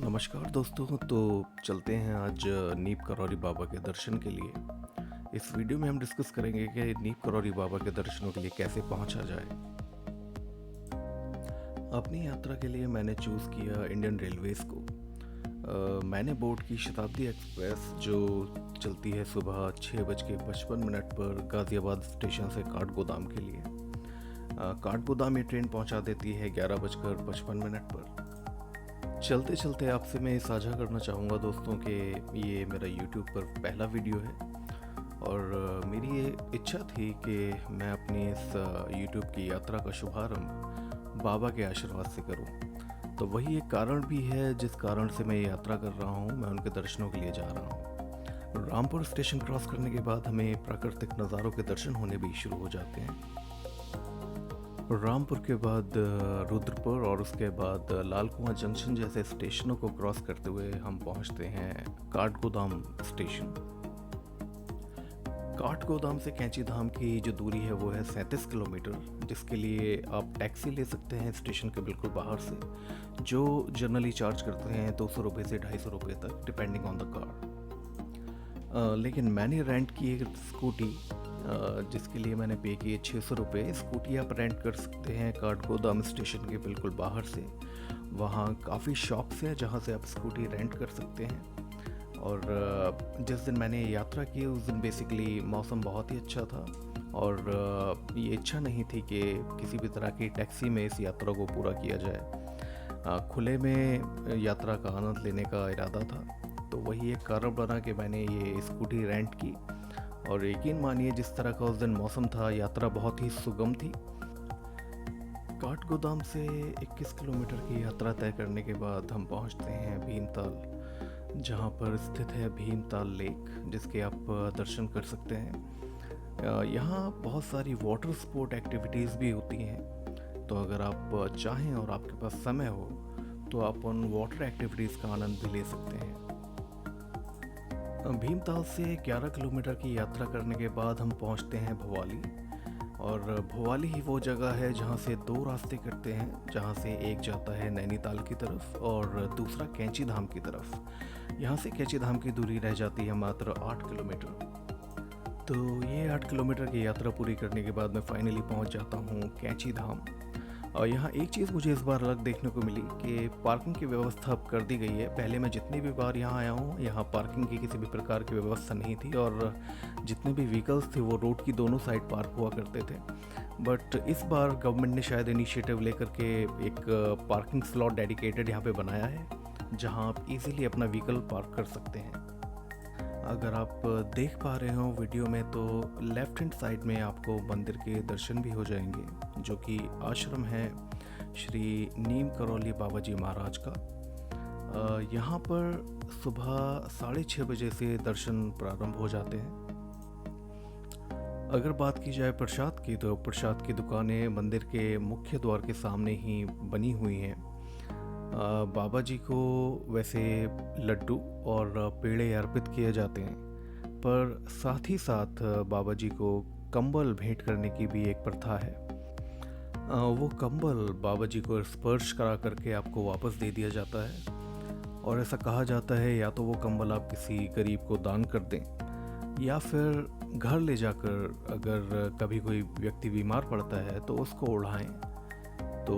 नमस्कार दोस्तों। तो चलते हैं आज नीम करौरी बाबा के दर्शन के लिए। इस वीडियो में हम डिस्कस करेंगे कि नीम करौरी बाबा के दर्शनों के लिए कैसे पहुंचा जाए। अपनी यात्रा के लिए मैंने चूज़ किया इंडियन रेलवेज़ को। मैंने बोर्ड की शताब्दी एक्सप्रेस जो चलती है सुबह 6:55 पर गाज़ियाबाद स्टेशन से काठगोदाम के लिए। काठगोदाम ये ट्रेन पहुंचा देती है 11:55 पर। चलते चलते आपसे मैं साझा करना चाहूँगा दोस्तों कि ये मेरा YouTube पर पहला वीडियो है और मेरी ये इच्छा थी कि मैं अपनी इस YouTube की यात्रा का शुभारंभ बाबा के आशीर्वाद से करूं। तो वही एक कारण भी है जिस कारण से मैं ये यात्रा कर रहा हूं। मैं उनके दर्शनों के लिए जा रहा हूं। रामपुर स्टेशन क्रॉस करने के बाद हमें प्राकृतिक नज़ारों के दर्शन होने भी शुरू हो जाते हैं। रामपुर के बाद रुद्रपुर और उसके बाद लाल कुआं जंक्शन जैसे स्टेशनों को क्रॉस करते हुए हम पहुंचते हैं काठगोदाम स्टेशन। काठगोदाम से कैंची धाम की जो दूरी है वो है 37 किलोमीटर, जिसके लिए आप टैक्सी ले सकते हैं स्टेशन के बिल्कुल बाहर से, जो जनरली चार्ज करते हैं 200 रुपये से 250 रुपये तक डिपेंडिंग ऑन द कार। लेकिन मैंने रेंट की एक स्कूटी जिसके लिए मैंने पे किए 600 रुपये। स्कूटी आप रेंट कर सकते हैं काठगोदाम स्टेशन के बिल्कुल बाहर से। वहाँ काफ़ी शॉप्स हैं जहाँ से आप स्कूटी रेंट कर सकते हैं। और जिस दिन मैंने यात्रा की उस दिन बेसिकली मौसम बहुत ही अच्छा था और ये इच्छा नहीं थी कि किसी भी तरह की टैक्सी में इस यात्रा को पूरा किया जाए। खुले में यात्रा का आनंद लेने का इरादा था, तो वही एक कारण बना कि मैंने ये स्कूटी रेंट की। और यकीन मानिए जिस तरह का उस दिन मौसम था, यात्रा बहुत ही सुगम थी। काठगोदाम से 21 किलोमीटर की यात्रा तय करने के बाद हम पहुंचते हैं भीमताल, जहां पर स्थित है भीमताल लेक, जिसके आप दर्शन कर सकते हैं। यहाँ बहुत सारी वाटर स्पोर्ट एक्टिविटीज़ भी होती हैं, तो अगर आप चाहें और आपके पास समय हो तो आप उन वाटर एक्टिविटीज़ का आनंद भी ले सकते हैं। भीमताल से 11 किलोमीटर की यात्रा करने के बाद हम पहुंचते हैं भवाली। और भवाली ही वो जगह है जहां से दो रास्ते कटते हैं, जहां से एक जाता है नैनीताल की तरफ और दूसरा कैंची धाम की तरफ। यहां से कैंची धाम की दूरी रह जाती है मात्र 8 किलोमीटर। तो ये 8 किलोमीटर की यात्रा पूरी करने के बाद मैं फाइनली पहुंच जाता हूं कैंची धाम। और यहाँ एक चीज़ मुझे इस बार अलग देखने को मिली कि पार्किंग की व्यवस्था अब कर दी गई है। पहले मैं जितनी भी बार यहाँ आया हूँ, यहाँ पार्किंग की किसी भी प्रकार की व्यवस्था नहीं थी और जितने भी व्हीकल्स थे वो रोड की दोनों साइड पार्क हुआ करते थे। बट इस बार गवर्नमेंट ने शायद इनिशिएटिव लेकर के एक पार्किंग स्लॉट डेडिकेटेड यहाँ पे बनाया है, जहाँ आप इजीली अपना व्हीकल पार्क कर सकते हैं। अगर आप देख पा रहे हो वीडियो में तो लेफ्ट हैंड साइड में आपको मंदिर के दर्शन भी हो जाएंगे, जो कि आश्रम है श्री नीम करौली बाबा जी महाराज का। यहाँ पर सुबह 6:30 बजे से दर्शन प्रारंभ हो जाते हैं। अगर बात की जाए प्रसाद की, तो प्रसाद की दुकानें मंदिर के मुख्य द्वार के सामने ही बनी हुई हैं। बाबा जी को वैसे लड्डू और पेड़े अर्पित किए जाते हैं, पर साथ ही साथ बाबा जी को कंबल भेंट करने की भी एक प्रथा है। वो कंबल बाबा जी को स्पर्श करा करके आपको वापस दे दिया जाता है। और ऐसा कहा जाता है या तो वो कंबल आप किसी गरीब को दान कर दें या फिर घर ले जाकर अगर कभी कोई व्यक्ति बीमार पड़ता है तो उसको ओढ़ाएं, तो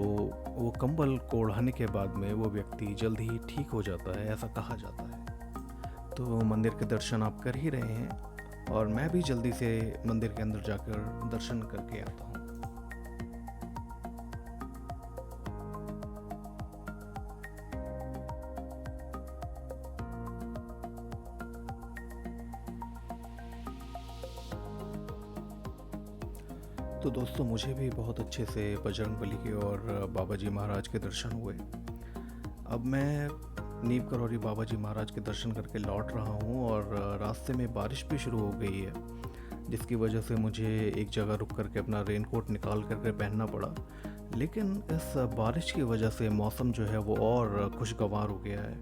वो कंबल को ओढ़ाने के बाद में वो व्यक्ति जल्द ही ठीक हो जाता है, ऐसा कहा जाता है। तो मंदिर के दर्शन आप कर ही रहे हैं और मैं भी जल्दी से मंदिर के अंदर जाकर दर्शन करके आता हूँ। तो दोस्तों, मुझे भी बहुत अच्छे से बजरंगबली के और बाबा जी महाराज के दर्शन हुए। अब मैं नीम करौरी बाबा जी महाराज के दर्शन करके लौट रहा हूँ और रास्ते में बारिश भी शुरू हो गई है, जिसकी वजह से मुझे एक जगह रुक करके अपना रेनकोट निकाल करके पहनना पड़ा। लेकिन इस बारिश की वजह से मौसम जो है वो और खुशगवार हो गया है।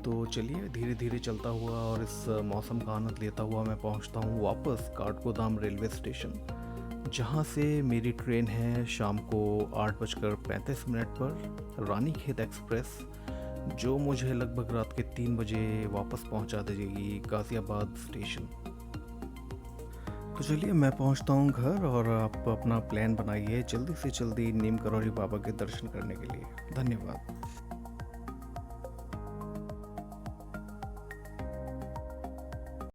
तो चलिए धीरे धीरे चलता हुआ और इस मौसम का आनंद लेता हुआ मैं पहुँचता हूँ वापस काठगोदाम रेलवे स्टेशन, जहाँ से मेरी ट्रेन है शाम को 8:35 पर रानीखेत एक्सप्रेस, जो मुझे लगभग रात के 3 बजे वापस पहुंचा देगी गाज़ियाबाद स्टेशन। तो चलिए मैं पहुंचता हूं घर और आप अपना प्लान बनाइए जल्दी से जल्दी नीम करौली बाबा के दर्शन करने के लिए। धन्यवाद।